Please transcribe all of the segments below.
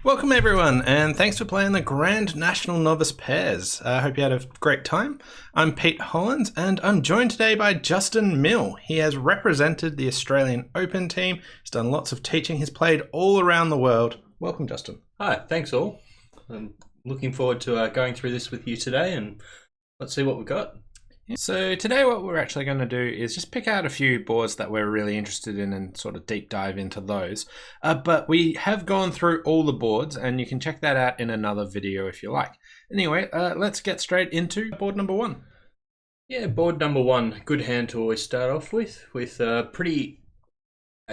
Welcome everyone, and thanks for playing the Grand National Novice Pairs. I hope you had a great time. I'm Pete Hollands, and I'm joined today by Justin Mill. He has represented the Australian Open team. He's done lots of teaching. He's played all around the world. Welcome, Justin. Hi, thanks all. I'm looking forward to going through this with you today, and let's see what we've got. So today what we're actually going to do is just pick out a few boards that we're really interested in and sort of deep dive into those. But we have gone through all the boards, and you can check that out in another video if you like. Anyway, let's get straight into board number one. Yeah, board number one, good hand to always start off with pretty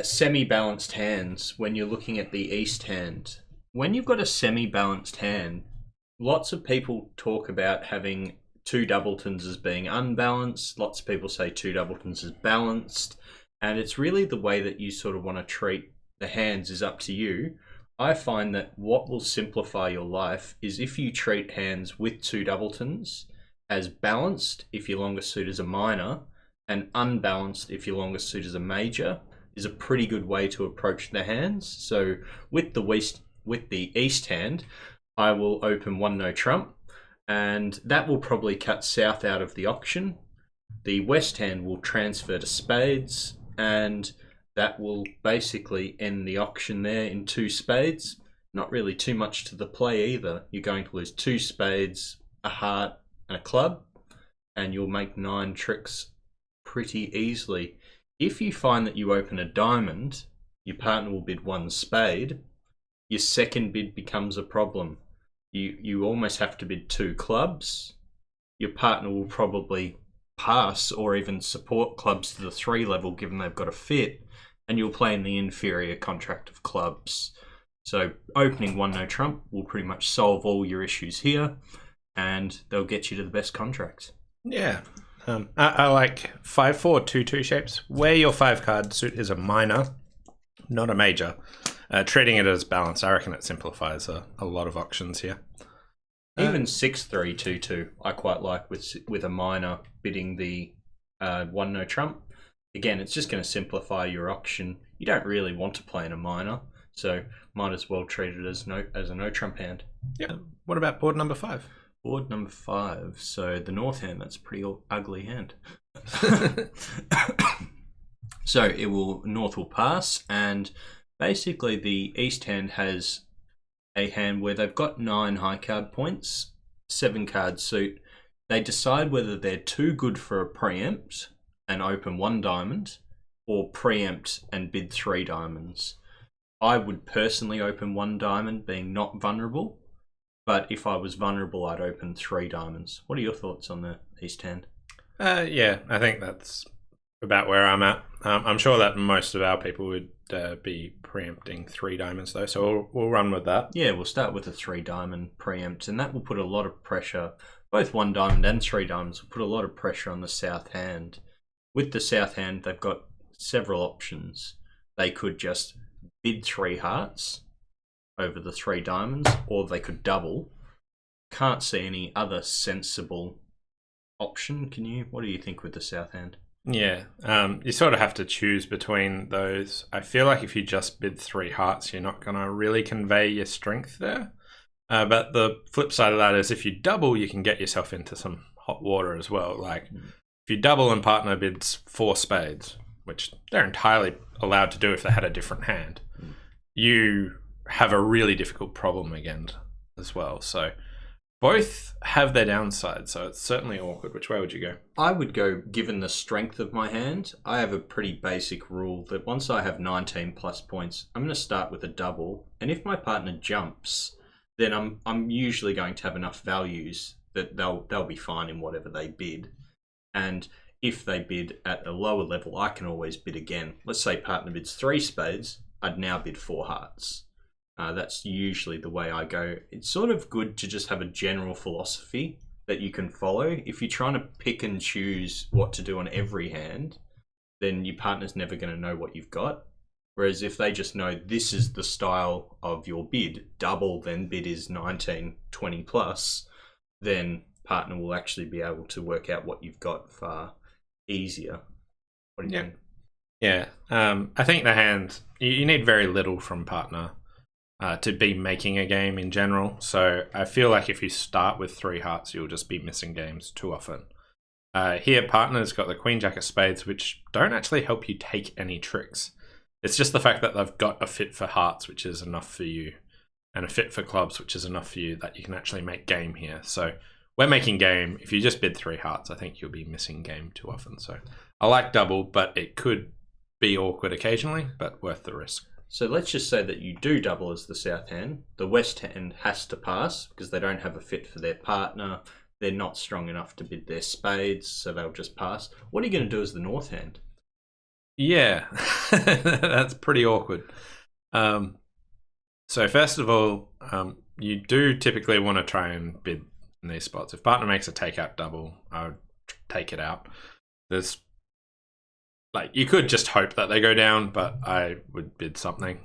semi-balanced hands when you're looking at the East hand. When you've got a semi-balanced hand, lots of people talk about having two doubletons as being unbalanced. Lots of people say two doubletons as balanced. And it's really the way that you sort of want to treat the hands is up to you. I find that what will simplify your life is if you treat hands with two doubletons as balanced if your longest suit is a minor, and unbalanced if your longest suit is a major, is a pretty good way to approach the hands. So with the East hand, I will open one no trump, and that will probably cut south out of the auction. The West hand will transfer to spades, and that will basically end the auction there in two spades. Not really too much to the play either. You're going to lose two spades, a heart, and a club, and you'll make 9 tricks pretty easily. If you find that you open a diamond, your partner will bid one spade. Your second bid becomes a problem. You almost have to bid 2 clubs. Your partner will probably pass or even support clubs to the 3 level given they've got a fit, and you'll play in the inferior contract of clubs. So opening one no trump will pretty much solve all your issues here, and they'll get you to the best contract. Yeah. I like 5-4, 2-2 shapes where your 5-card suit is a minor, not a major. Treating it as balanced, I reckon it simplifies a lot of auctions here. Even 6-3, 2-2, I quite like with a minor bidding the one no trump. Again, it's just going to simplify your auction. You don't really want to play in a minor, so might as well treat it as a no trump hand. Yeah. What about board number 5? Board number 5. So the North hand, that's a pretty ugly hand. So North will pass, and basically the East hand has a hand where they've got 9 high card points, 7 card suit. They decide whether they're too good for a preempt and open 1 diamond, or preempt and bid 3 diamonds. I would personally open 1 diamond, being not vulnerable, but if I was vulnerable, I'd open 3 diamonds. What are your thoughts on the East hand? Yeah, I think that's about where I'm at. I'm sure that most of our people would be preempting 3 diamonds though, so we'll run with that. Yeah, we'll start with a 3 diamond preempt, and that will put a lot of pressure. Both 1 diamond and 3 diamonds will put a lot of pressure on the South hand. With the South hand, they've got several options. They could just bid 3 hearts over the 3 diamonds, or they could double. Can't see any other sensible option. Can you? What do you think with the South hand? Yeah, you sort of have to choose between those. I feel like if you just bid 3 hearts, you're not going to really convey your strength there. But the flip side of that is if you double, you can get yourself into some hot water as well. Like if you double and partner bids 4 spades, which they're entirely allowed to do if they had a different hand, you have a really difficult problem again as well. So both have their downsides, so it's certainly awkward. Which way would you go? I would go, given the strength of my hand, I have a pretty basic rule that once I have 19 plus points, I'm going to start with a double. And if my partner jumps, then I'm usually going to have enough values that they'll be fine in whatever they bid. And if they bid at a lower level, I can always bid again. Let's say partner bids 3 spades, I'd now bid 4 hearts. That's usually the way I go. It's sort of good to just have a general philosophy that you can follow. If you're trying to pick and choose what to do on every hand, then your partner's never going to know what you've got. Whereas if they just know this is the style of your bid, double, then bid is 19, 20 plus, then partner will actually be able to work out what you've got far easier. What do you think? Yeah, I think the hand, you need very little from partner to be making a game in general. So I feel like if you start with 3 hearts, you'll just be missing games too often. Here, partner's got the Queen Jack of Spades, which don't actually help you take any tricks. It's just the fact that they've got a fit for hearts, which is enough for you, and a fit for clubs, which is enough for you that you can actually make game here. So we're making game. If you just bid 3 hearts, I think you'll be missing game too often. So I like double, but it could be awkward occasionally, but worth the risk. So let's just say that you do double as the south hand. The west hand has to pass because they don't have a fit for their partner. They're not strong enough to bid their spades, so they'll just pass. What are you going to do as the north hand? Yeah, that's pretty awkward. So first of all, you do typically want to try and bid in these spots. If partner makes a take-out double, I would take it out. There's like, you could just hope that they go down, but I would bid something.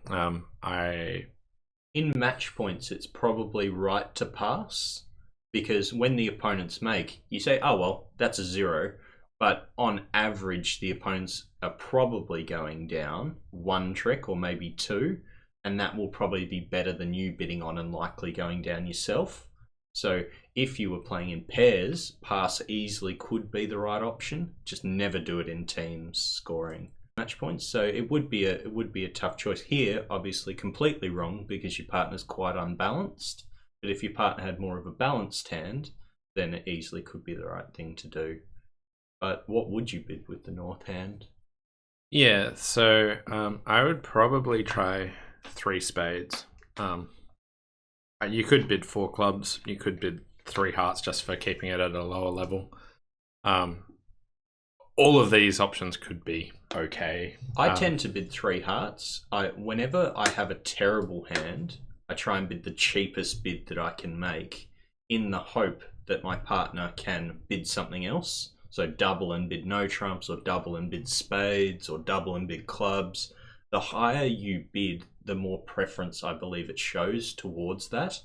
In match points, it's probably right to pass, because when the opponents make, you say, oh, well, that's a 0. But on average, the opponents are probably going down 1 trick or maybe 2. And that will probably be better than you bidding on and likely going down yourself. So if you were playing in pairs, pass easily could be the right option. Just never do it in teams scoring match points. So it would be a tough choice here. Obviously, completely wrong because your partner's quite unbalanced. But if your partner had more of a balanced hand, then it easily could be the right thing to do. But what would you bid with the north hand? Yeah, so I would probably try 3 spades. You could bid 4 clubs. You could bid 3 hearts just for keeping it at a lower level. All of these options could be okay. I tend to bid 3 hearts. Whenever I have a terrible hand, I try and bid the cheapest bid that I can make in the hope that my partner can bid something else. So double and bid no trumps, or double and bid spades, or double and bid clubs. The higher you bid, the more preference I believe it shows towards that.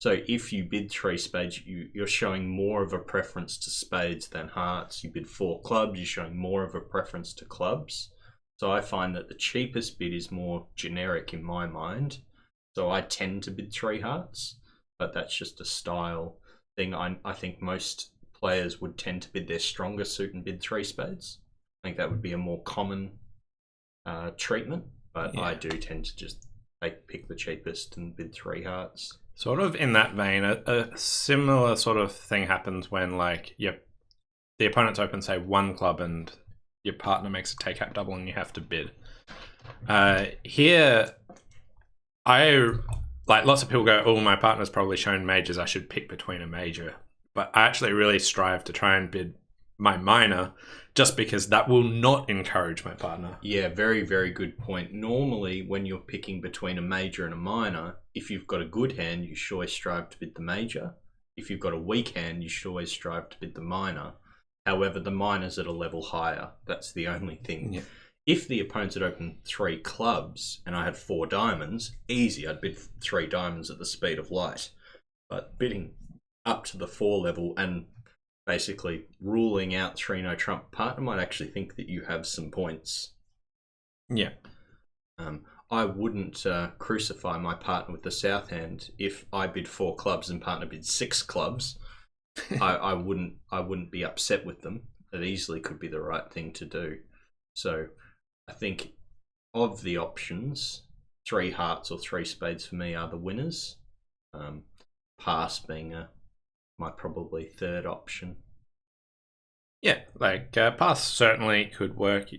So if you bid 3 spades, you're showing more of a preference to spades than hearts. You bid 4 clubs, you're showing more of a preference to clubs. So I find that the cheapest bid is more generic in my mind. So I tend to bid 3 hearts, but that's just a style thing. I think most players would tend to bid their stronger suit and bid 3 spades. I think that would be a more common treatment, but yeah. I do tend to just pick the cheapest and bid 3 hearts. Sort of in that vein, a similar sort of thing happens when, like, the opponent's open, say, 1 club and your partner makes a take-out double and you have to bid. Here, lots of people go, oh, my partner's probably shown majors, I should pick between a major. But I actually really strive to try and bid my minor, just because that will not encourage my partner. Yeah, very, very good point. Normally, when you're picking between a major and a minor, if you've got a good hand, you should always strive to bid the major. If you've got a weak hand, you should always strive to bid the minor. However, the minor's at a level higher. That's the only thing. Yeah. If the opponents had opened 3 clubs and I had 4 diamonds, easy, I'd bid 3 diamonds at the speed of light. But bidding up to the 4 level and basically ruling out 3 no trump, partner might actually think that you have some points. Yeah. I wouldn't crucify my partner with the south hand if I bid 4 clubs and partner bid 6 clubs. I wouldn't be upset with them. It easily could be the right thing to do. So I think of the options, 3 hearts or 3 spades for me are the winners. Pass being my probably 3rd option. Yeah, like pass certainly could work.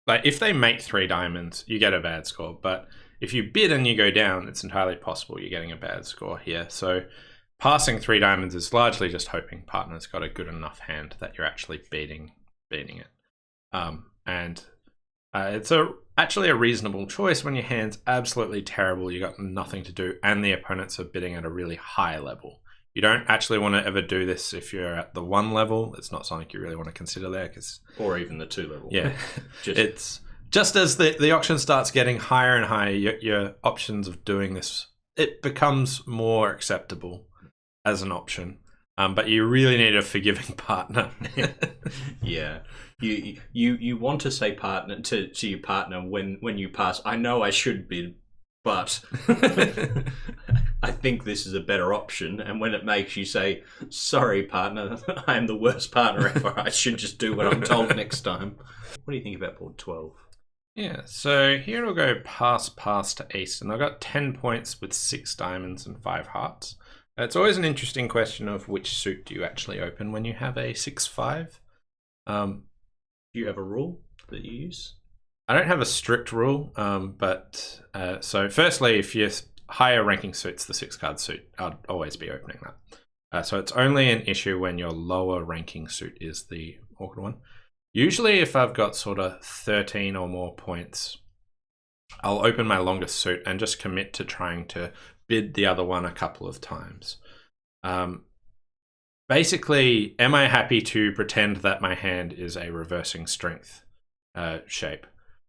Like if they make 3 diamonds, you get a bad score. But if you bid and you go down, it's entirely possible you're getting a bad score here. So passing 3 diamonds is largely just hoping partner's got a good enough hand that you're actually beating it. And it's actually a reasonable choice when your hand's absolutely terrible, you got nothing to do, and the opponents are bidding at a really high level. You don't actually want to ever do this if you're at the 1 level. It's not something you really want to consider there, or even the 2 level. Yeah, it's just as the auction starts getting higher and higher, your options of doing this, it becomes more acceptable as an option. But you really need a forgiving partner. Yeah, you want to say partner to your partner when you pass, I know I should bid but I think this is a better option. And when it makes you say, sorry, partner, I am the worst partner ever. I should just do what I'm told next time. What do you think about board 12? Yeah, so here we'll go pass to ace, and I've got 10 points with 6 diamonds and 5 hearts. It's always an interesting question of which suit do you actually open when you have a 6-5. Do you have a rule that you use? I don't have a strict rule, but so firstly, if you're higher ranking suits, the 6-card suit, I'd always be opening that. So it's only an issue when your lower ranking suit is the awkward one. Usually if I've got sort of 13 or more points, I'll open my longest suit and just commit to trying to bid the other one a couple of times. Basically, am I happy to pretend that my hand is a reversing strength shape?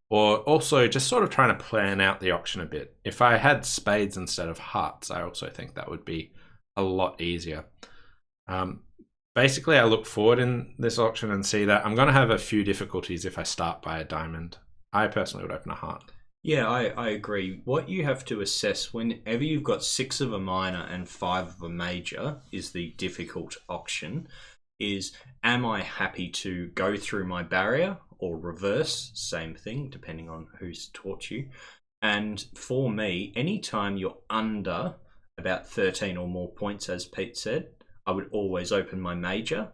Or also just sort of trying to plan out the auction a bit. If I had spades instead of hearts, I also think that would be a lot easier. Basically, I look forward in this auction and see that I'm going to have a few difficulties if I start by a diamond. I personally would open a heart. Yeah, I agree. What you have to assess whenever you've got 6 of a minor and 5 of a major is the difficult auction, is am I happy to go through my barrier or reverse, same thing, depending on who's taught you. And for me, anytime you're under about 13 or more points, as Pete said, I would always open my major.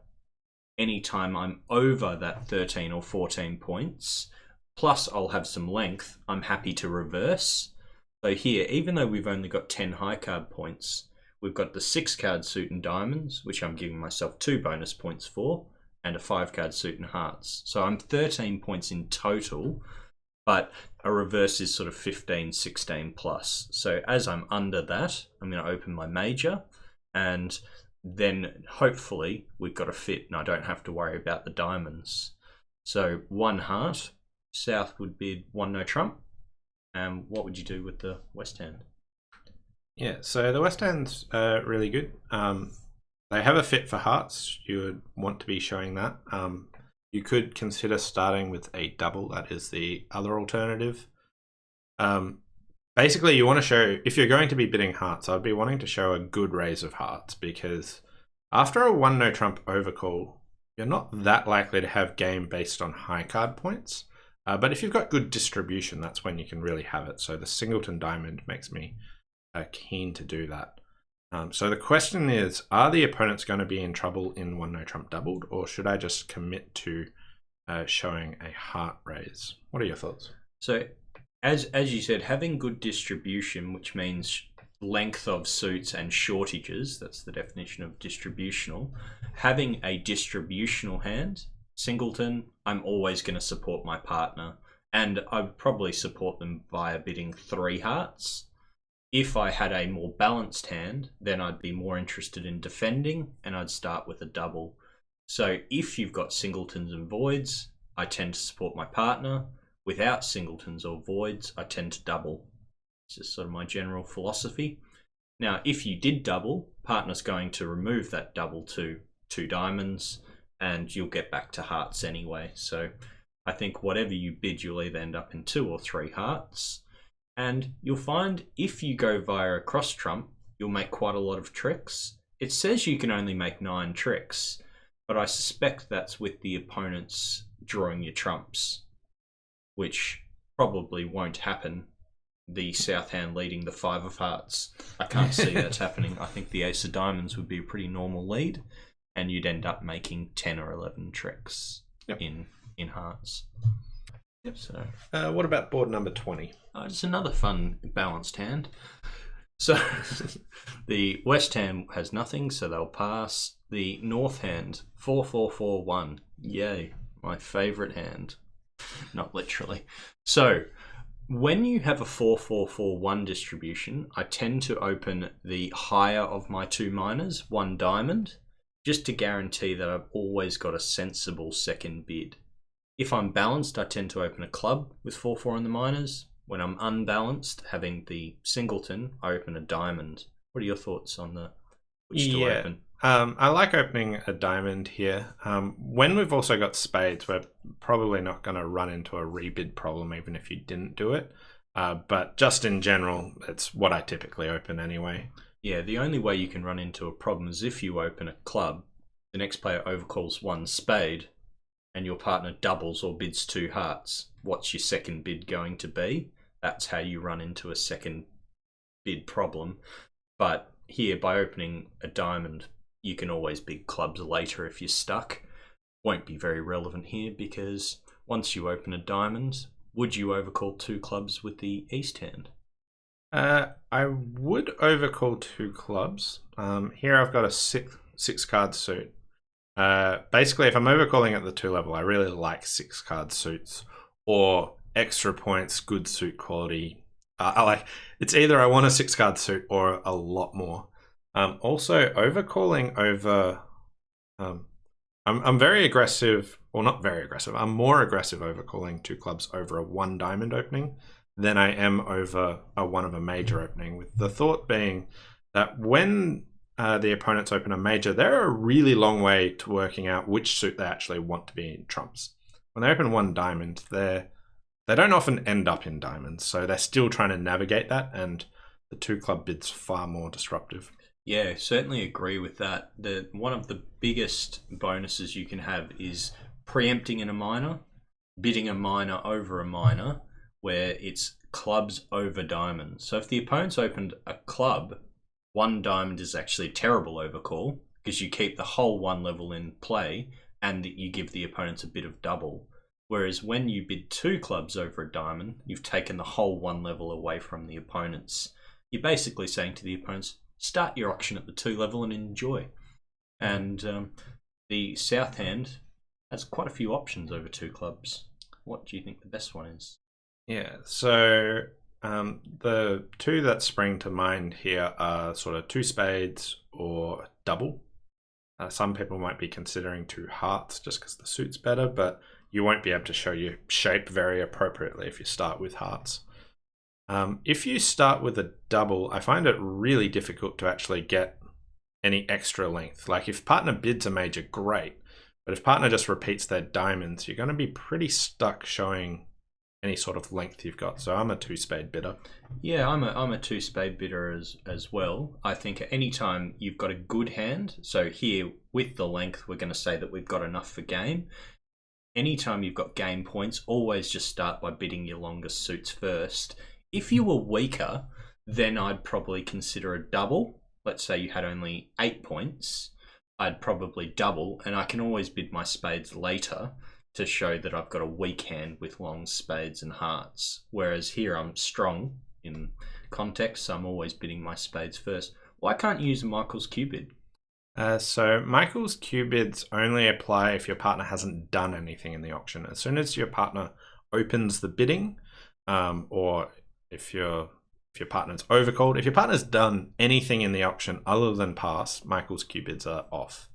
Anytime I'm over that 13 or 14 points, plus I'll have some length, I'm happy to reverse. So here, even though we've only got 10 high card points, we've got the 6-card suit and diamonds, which I'm giving myself 2 bonus points for, and a 5-card suit and hearts. So I'm 13 points in total, but a reverse is sort of 15, 16 plus. So as I'm under that, I'm going to open my major, and then hopefully we've got a fit and I don't have to worry about the diamonds. So 1 heart, South would bid 1 no trump. What would you do with the West hand? Yeah, so the West hand's really good. They have a fit for hearts. You would want to be showing that. You could consider starting with a double. That is the other alternative. Basically, you want to show, if you're going to be bidding hearts, I'd be wanting to show a good raise of hearts, because after a 1 no trump overcall, you're not that likely to have game based on high card points. But if you've got good distribution, that's when you can really have it. So the singleton diamond makes me keen to do that. So the question is, are the opponents going to be in trouble in 1 no trump doubled, or should I just commit to showing a heart raise? What are your thoughts? So as you said, having good distribution, which means length of suits and shortages, that's the definition of distributional. Having a distributional hand, singleton, I'm always going to support my partner, and I'd probably support them via bidding 3 hearts. If I had a more balanced hand, then I'd be more interested in defending, and I'd start with a double. So if you've got singletons and voids, I tend to support my partner. Without singletons or voids, I tend to double. This is sort of my general philosophy. Now, if you did double, partner's going to remove that double to 2 diamonds, and you'll get back to hearts anyway. So I think whatever you bid, you'll either end up in 2 or 3 hearts. And you'll find if you go via a cross trump, you'll make quite a lot of tricks. It says you can only make 9 tricks, but I suspect that's with the opponents drawing your trumps, which probably won't happen. The south hand leading the 5 of hearts, I can't see that's happening. I think the ace of diamonds would be a pretty normal lead, and you'd end up making 10 or 11 tricks in hearts. Yep. So, what about board number 20? It's another fun balanced hand. So the west hand has nothing, so they'll pass. The north hand, 4-4-4-1. Yay, my favourite hand. Not literally. So when you have a 4-4-4-1 distribution, I tend to open the higher of my 2 minors, 1 diamond, just to guarantee that I've always got a sensible second bid. If I'm balanced, I tend to open a club with 4-4 on the minors. When I'm unbalanced, having the singleton, I open a diamond. What are your thoughts on which to open? I like opening a diamond here. When we've also got spades, we're probably not going to run into a rebid problem even if you didn't do it. But just in general, it's what I typically open anyway. Yeah, the only way you can run into a problem is if you open a club, the next player overcalls one spade, and your partner doubles or bids two hearts. What's your second bid going to be? That's how you run into a second bid problem. But here, by opening a diamond, you can always bid clubs later if you're stuck. Won't be very relevant here because once you open a diamond, would you overcall two clubs with the east hand? I would overcall two clubs. Here I've got a six card suit. Basically, if I'm overcalling at the 2 level, I really like 6 card suits or extra points, good suit quality. It's either I want a 6 card suit or a lot more. Also, overcalling over. I'm very aggressive, or not very aggressive. I'm more aggressive overcalling 2 clubs over a 1 diamond opening than I am over a 1 of a major opening. With the thought being that when the opponents open a major, they're a really long way to working out which suit they actually want to be in trumps. When they open 1 diamond, they don't often end up in diamonds, so they're still trying to navigate that, and the 2 club bid's far more disruptive. Yeah, certainly agree with that. One of the biggest bonuses you can have is preempting in a minor, bidding a minor over a minor, where it's clubs over diamonds. So if the opponent's opened a club, 1 diamond is actually a terrible overcall because you keep the whole 1 level in play and you give the opponents a bit of double. Whereas when you bid 2 clubs over a diamond, you've taken the whole 1 level away from the opponents. You're basically saying to the opponents, start your auction at the 2 level and enjoy. And the south hand has quite a few options over 2 clubs. What do you think the best one is? Yeah, so the 2 that spring to mind here are sort of 2 spades or double. Some people might be considering 2 hearts just because the suit's better, but you won't be able to show your shape very appropriately if you start with hearts. If you start with a double, I find it really difficult to actually get any extra length. Like if partner bids a major, great. But if partner just repeats their diamonds, you're going to be pretty stuck showing any sort of length you've got. So I'm a 2 spade bidder. Yeah, I'm a 2 spade bidder as well. I think at any time you've got a good hand, so here with the length, we're going to say that we've got enough for game. Anytime you've got game points, always just start by bidding your longest suits first. If you were weaker, then I'd probably consider a double. Let's say you had only 8 points. I'd probably double, and I can always bid my spades later to show that I've got a weak hand with long spades and hearts. Whereas here I'm strong in context, so I'm always bidding my spades first. Why can't you use Michael's Q bid? So Michael's Q bids only apply if your partner hasn't done anything in the auction. As soon as your partner opens the bidding, or if your partner's overcalled, if your partner's done anything in the auction other than pass, Michael's Q bids are off.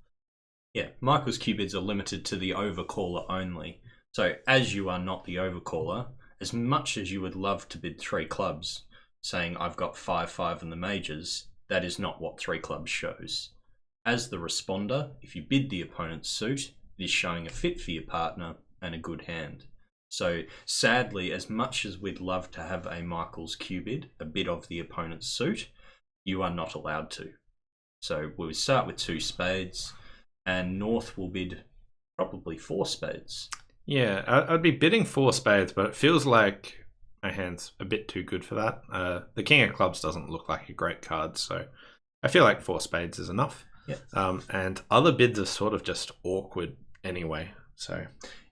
Yeah, Michael's Q bids are limited to the overcaller only. So as you are not the overcaller, as much as you would love to bid 3 clubs, saying I've got 5-5 in the majors, that is not what 3 clubs shows. As the responder, if you bid the opponent's suit, it is showing a fit for your partner and a good hand. So sadly, as much as we'd love to have a Michael's Q bid, a bid of the opponent's suit, you are not allowed to. So we'll start with 2 spades, and North will bid probably 4 spades. Yeah, I'd be bidding 4 spades, but it feels like my hand's a bit too good for that. The King of Clubs doesn't look like a great card, so I feel like 4 spades is enough. Yeah. And other bids are sort of just awkward anyway. So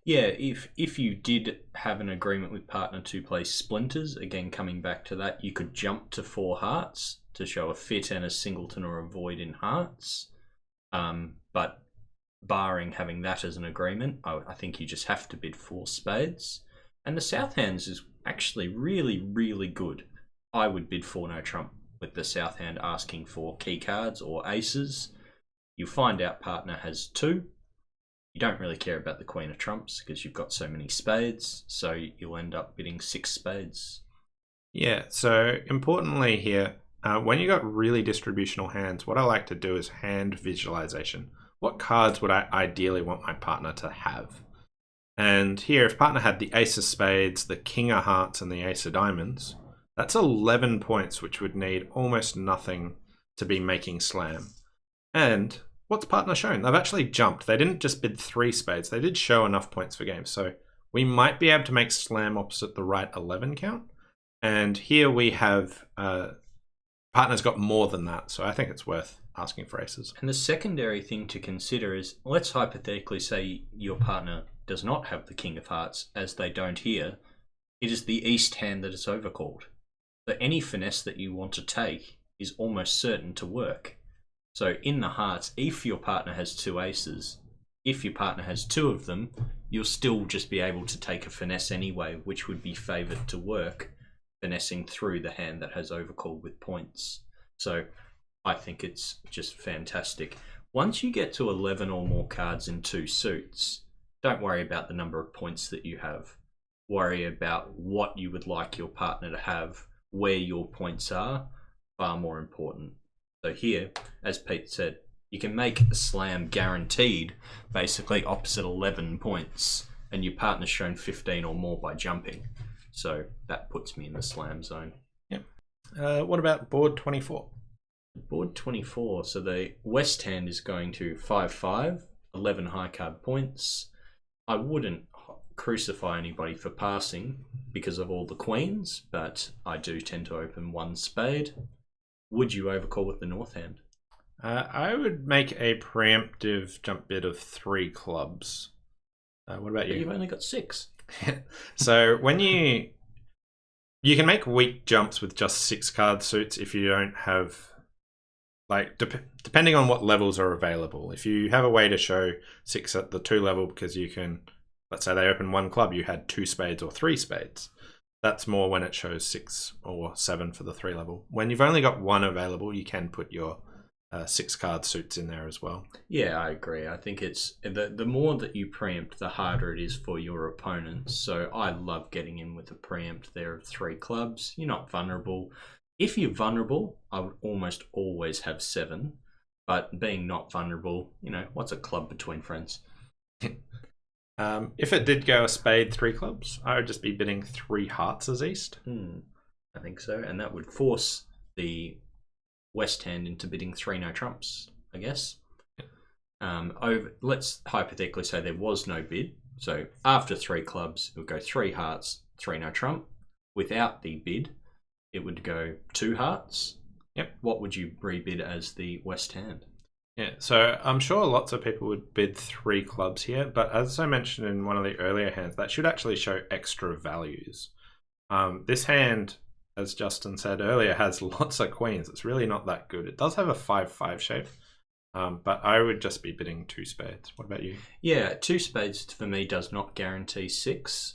yeah, if you did have an agreement with partner to play splinters, again coming back to that, you could jump to 4 hearts to show a fit and a singleton or a void in hearts. But barring having that as an agreement, I think you just have to bid 4 spades. And the south hands is actually really, really good. I would bid 4 no trump with the south hand asking for key cards or aces. You find out partner has 2. You don't really care about the queen of trumps because you've got so many spades, so you'll end up bidding 6 spades. Yeah, so importantly here, when you got really distributional hands, what I like to do is hand visualization. What cards would I ideally want my partner to have? And here, if partner had the ace of spades, the king of hearts, and the ace of diamonds, That's 11 points, which would need almost nothing to be making slam. And what's partner shown? They've actually jumped. They didn't just bid 3 spades. They did show enough points for game. So we might be able to make slam opposite the right 11 count. And here we have partner's got more than that. So I think it's worth asking for aces. And the secondary thing to consider is, let's hypothetically say your partner does not have the king of hearts, as they don't here. It is the east hand that is overcalled. So any finesse that you want to take is almost certain to work. So in the hearts, if your partner has 2 aces, if your partner has 2 of them, you'll still just be able to take a finesse anyway, which would be favoured to work, finessing through the hand that has overcalled with points. So I think it's just fantastic. Once you get to 11 or more cards in 2 suits, don't worry about the number of points that you have. Worry about what you would like your partner to have, where your points are, far more important. So here, as Pete said, you can make a slam guaranteed, basically opposite 11 points, and your partner's shown 15 or more by jumping. So that puts me in the slam zone. Yep. What about board 24? Board 24, so the west hand is going to 5-5, 11 high card points. I wouldn't crucify anybody for passing because of all the queens, but I do tend to open 1 spade. Would you overcall with the north hand? I would make a preemptive jump bid of 3 clubs. What about you? You've only got 6. So when you can make weak jumps with just 6 card suits if you don't have, like, depending on what levels are available. If you have a way to show 6 at the 2 level because you can, let's say they open 1 club, you had 2 spades or 3 spades. That's more when it shows 6 or 7 for the 3 level. When you've only got 1 available, you can put your 6 card suits in there as well. Yeah, I agree. I think it's the more that you preempt, the harder it is for your opponents. So I love getting in with a preempt there of 3 clubs. You're not vulnerable. If you're vulnerable, I would almost always have 7. But being not vulnerable, what's a club between friends? If it did go a spade 3 clubs, I would just be bidding 3 hearts as east. I think so. And that would force the west hand into bidding 3 no trumps, I guess. Let's hypothetically say there was no bid. So after 3 clubs, it would go 3 hearts, 3 no trump. Without the bid, it would go 2 hearts. Yep. What would you rebid as the west hand? Yeah, so I'm sure lots of people would bid 3 clubs here, but as I mentioned in one of the earlier hands, that should actually show extra values. This hand, as Justin said earlier, has lots of queens. It's really not that good. It does have a 5-5 shape, but I would just be bidding 2 spades. What about you? Yeah, 2 spades for me does not guarantee 6.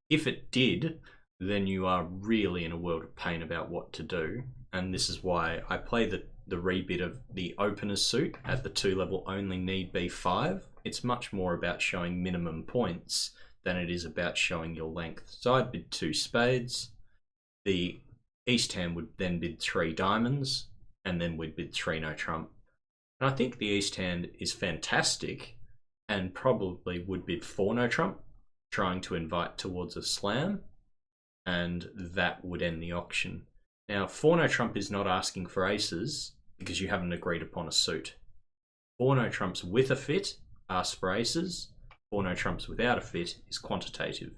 If it did, then you are really in a world of pain about what to do. And this is why I play the rebid of the opener's suit at the 2 level only need be 5. It's much more about showing minimum points than it is about showing your length. So I'd bid 2 spades. The east hand would then bid 3 diamonds, and then we'd bid 3 no trump. And I think the east hand is fantastic and probably would bid 4 no trump, trying to invite towards a slam, and that would end the auction. Now, 4 no trump is not asking for aces because you haven't agreed upon a suit. 4 no trumps with a fit asks for aces. 4 no trumps without a fit is quantitative.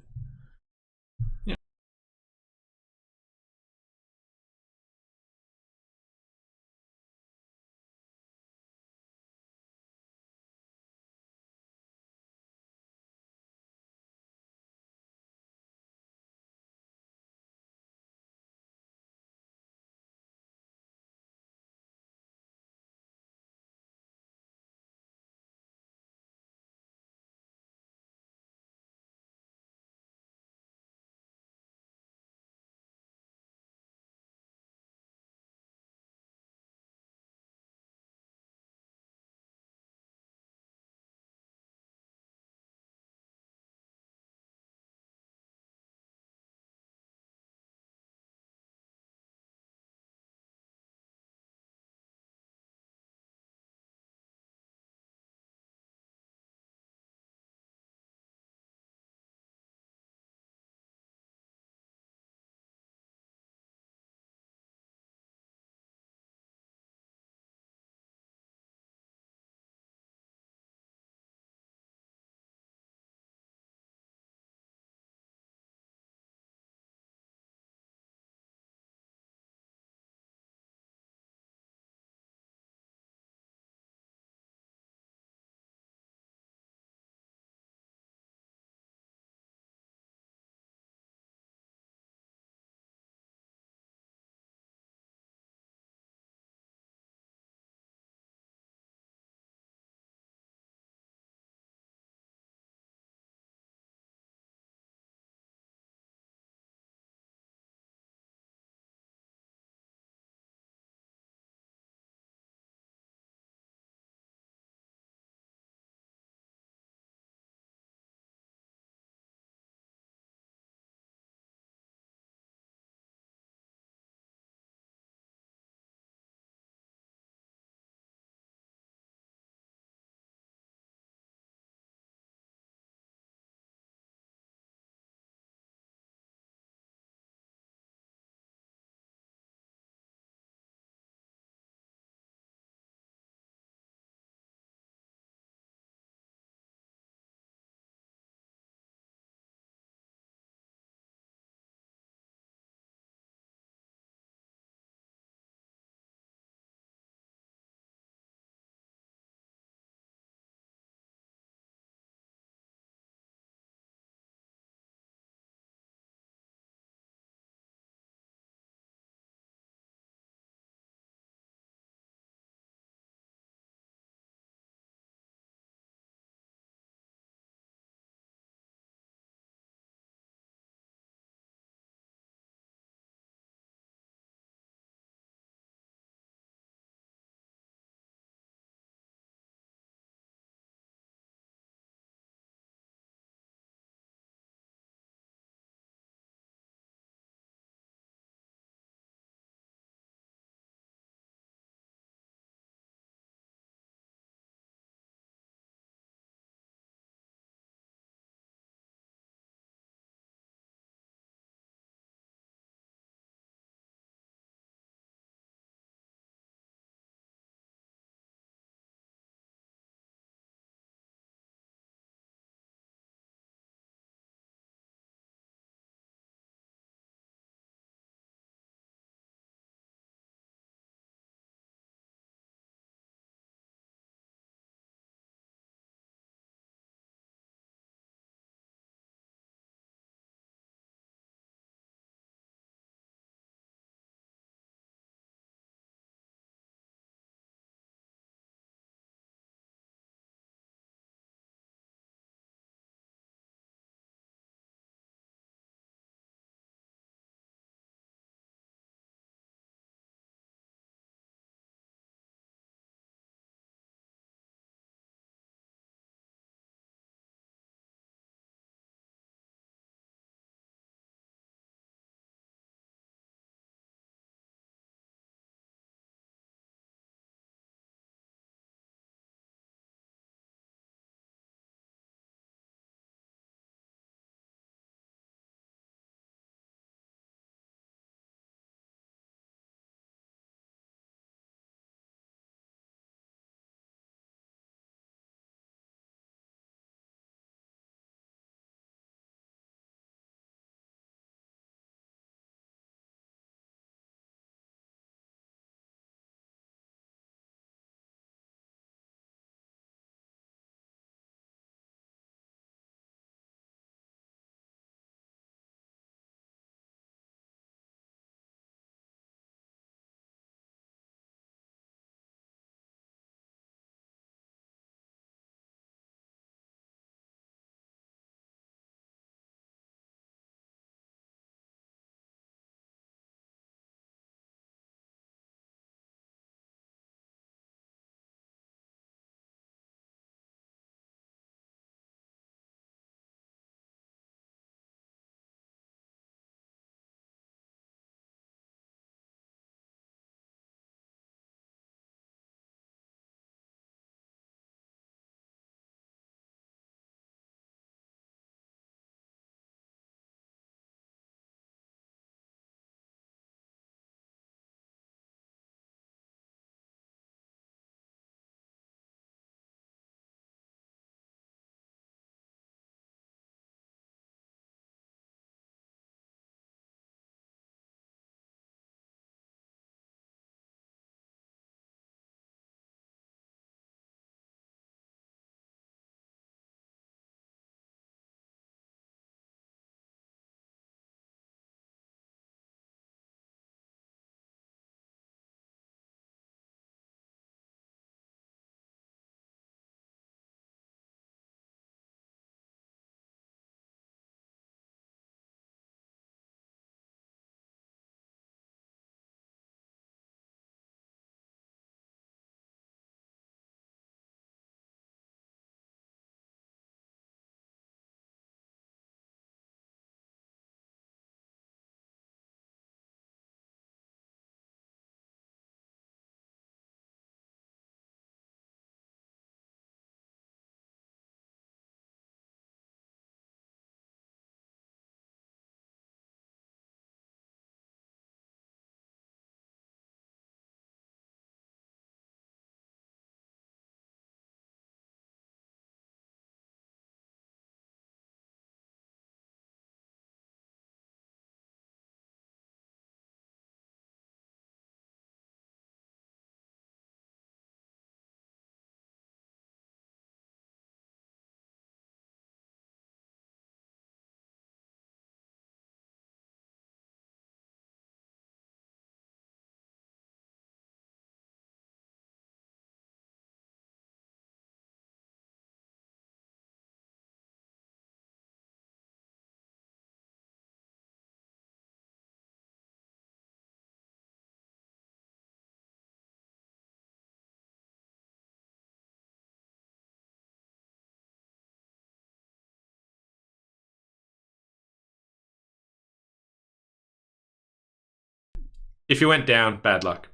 If you went down, bad luck.